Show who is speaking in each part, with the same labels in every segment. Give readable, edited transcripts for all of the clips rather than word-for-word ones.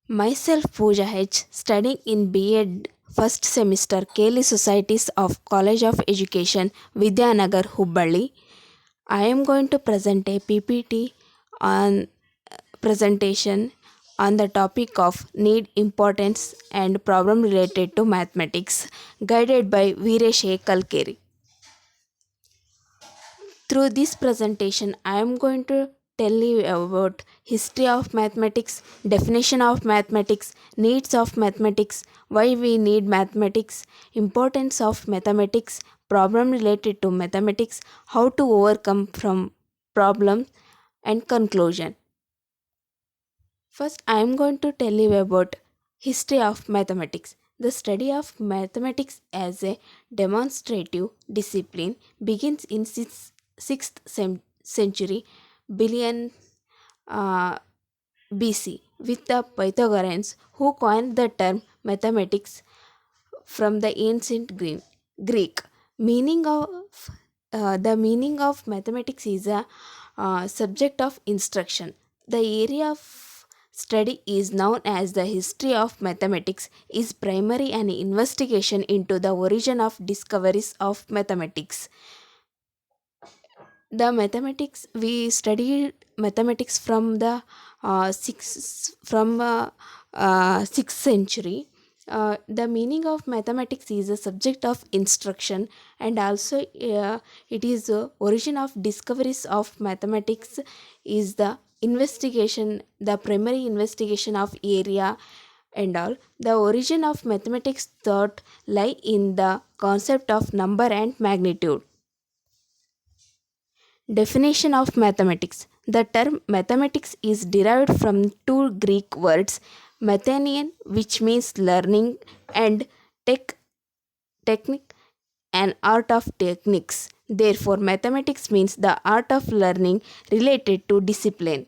Speaker 1: Myself Pooja H, studying in B.Ed first semester KL Societies of College of Education, Vidyanagar, Hubballi. I am going to present a PPT on presentation on the topic of need, importance and problem related to mathematics, guided by Veeresh A. Kalkeri. Through this presentation, I am going to tell you about history of mathematics, definition of mathematics, needs of mathematics, why we need mathematics, importance of mathematics, problem related to mathematics, how to overcome from problems and conclusion. First, I am going to tell you about history of mathematics. The study of mathematics as a demonstrative discipline begins in 6th century billion uh, BC with the Pythagoreans who coined the term mathematics from the ancient Greek. Meaning of the meaning of mathematics is a subject of instruction. The area of study is known as the history of mathematics is primary an investigation into the origin of discoveries of mathematics. The mathematics we studied mathematics from the 6th century. The meaning of mathematics is a subject of instruction, and also it is the origin of discoveries of mathematics is the investigation, the primary investigation of area and all. The origin of mathematics thought lie in the concept of number and magnitude. Definition of mathematics. The term mathematics is derived from two Greek words, mathenian, which means learning, and tech, technique, an art of techniques. Therefore, mathematics means the art of learning related to discipline.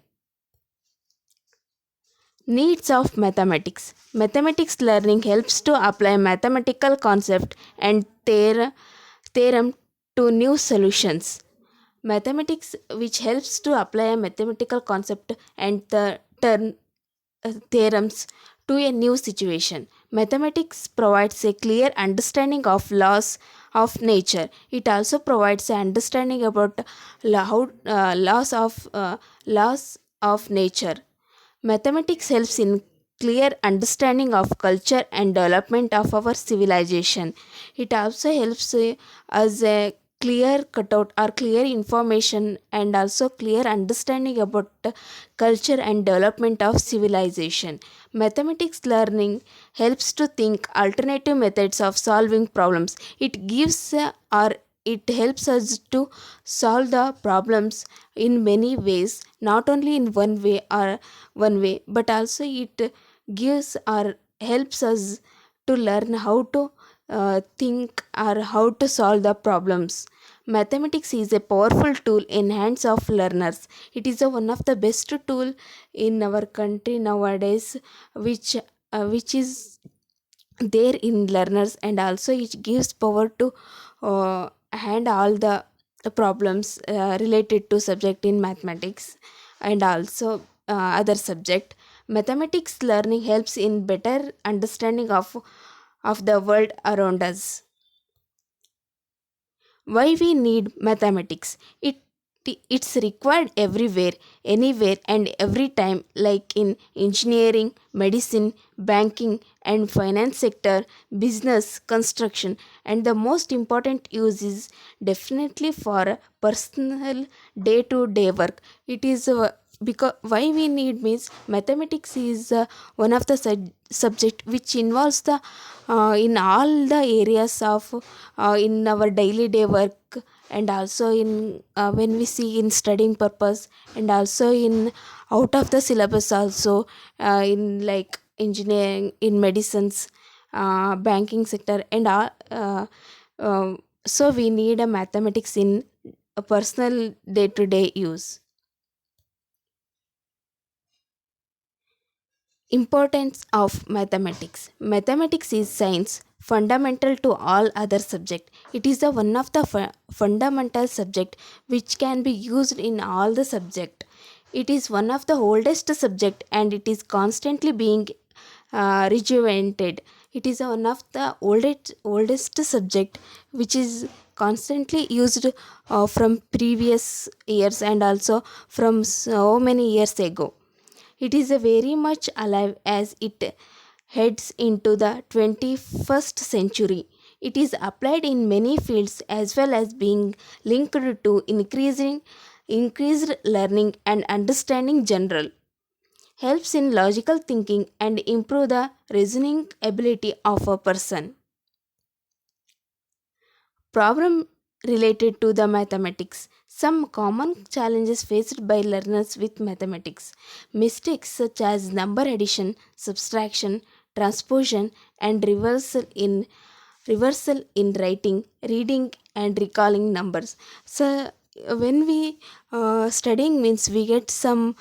Speaker 1: Needs of mathematics. Mathematics learning helps to apply mathematical concept and theorem to new solutions. Mathematics which helps to apply a mathematical concept and the turn theorems to a new situation. Mathematics provides a clear understanding of laws of nature. It also provides an understanding about laws of nature. Mathematics helps in clear understanding of culture and development of our civilization. It also helps us a clear cutout or clear information and also clear understanding about culture and development of civilization. Mathematics learning helps to think alternative methods of solving problems. It gives or it helps us to solve the problems in many ways, not only in one way, but also it gives or helps us to learn how to think or how to solve the problems. Mathematics is a powerful tool in hands of learners. It is one of the best tool in our country nowadays, which is there in learners, and also it gives power to hand all the problems related to subject in mathematics and also other subject. Mathematics learning helps in better understanding of the world around us. Why we need mathematics? It's required everywhere, anywhere and every time, like in engineering, medicine, banking and finance sector, business, construction, and the most important use is definitely for personal day to day work. It is because why we need means mathematics is one of the subject which involves the in all the areas of in our daily day work, and also in when we see in studying purpose, and also in out of the syllabus also, in like engineering, in medicines, banking sector and all. So we need a mathematics in a personal day to day use. Importance of mathematics. Mathematics is science fundamental to all other subject. It is the one of the fundamental subject which can be used in all the subject. It is one of the oldest subject and it is constantly being rejuvenated. It is one of the oldest subject which is constantly used from previous years and also from so many years ago. It is a very much alive as it heads into the 21st century. It is applied in many fields as well as being linked to increased learning and understanding general. Helps in logical thinking and improve the reasoning ability of a person. Problem related to the mathematics. Some common challenges faced by learners with mathematics. Mistakes such as number addition, subtraction, transposition, and reversal in writing, reading, and recalling numbers. So when we studying means we get some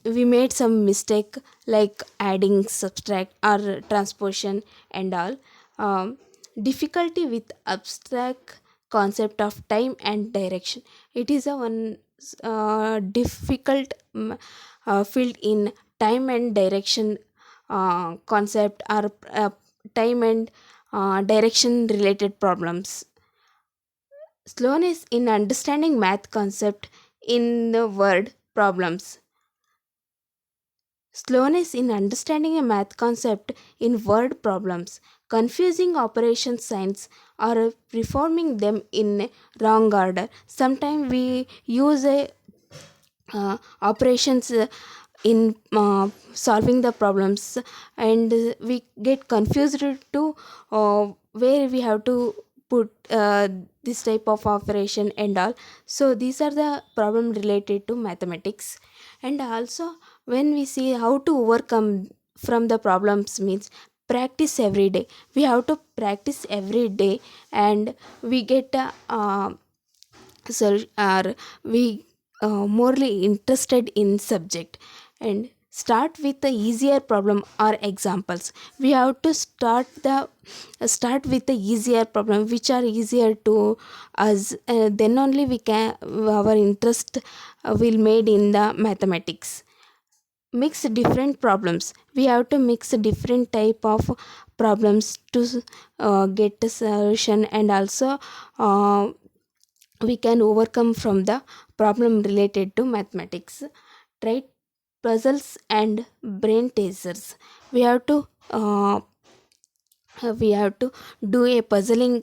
Speaker 1: we made some mistake like adding, subtract, or transposition and all. Um, Difficulty with abstract concept of time and direction. It is a one difficult field in time and direction concept or time and direction related problems. Slowness in understanding math concept in the word problems. Slowness in understanding a math concept in word problems. Confusing operation signs or performing them in wrong order. Sometimes we use a operations in solving the problems and we get confused to where we have to put this type of operation and all. So these are the problem related to mathematics. And also when we see how to overcome from the problems means practice every day. We have to practice every day and we get so are we morely interested in subject. And start with the easier problem or examples. We have to start with the easier problem which are easier to us, then only we can our interest will made in the mathematics. Mix different problems. We have to mix different type of problems to get a solution and also uh, we can overcome from the problem related to mathematics. Try puzzles and brain teasers. We have to we have to do a puzzling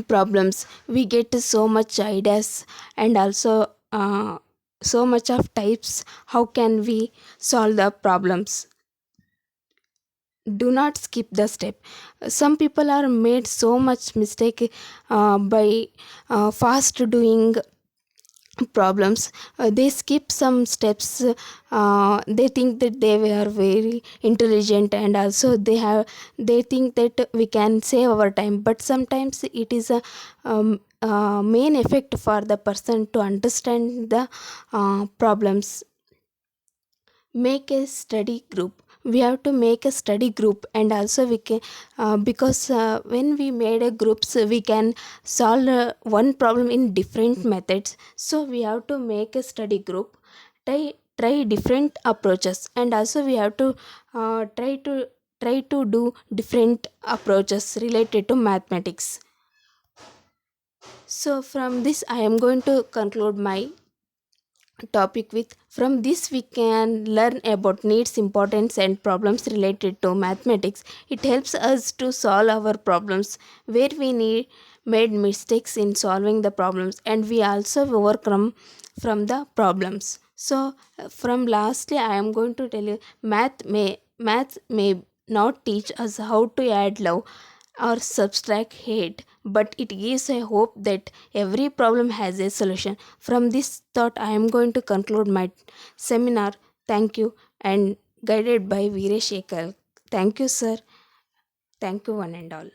Speaker 1: problems. We get so much ideas and also so much of types how can we solve the problems. Do not skip the step. Some people are made so much mistake by fast doing problems. They skip some steps. They think that they were very intelligent and also they think that we can save our time, but sometimes it is a main effect for the person to understand the problems. Make a study group. We have to make a study group and also we can because when we made a groups we can solve one problem in different methods. So we have to make a study group. Try different approaches and also we have to try to do different approaches related to mathematics. So from this I am going to conclude my topic with, from this we can learn about needs, importance, and problems related to mathematics. It helps us to solve our problems where we made mistakes in solving the problems and we also overcome from the problems. So from lastly I am going to tell you, math may not teach us how to add love or subtract hate, but it gives a hope that every problem has a solution. From this thought, I am going to conclude my seminar. Thank you, and guided by Veeresh Ekal. Thank you, sir. Thank you, one and all.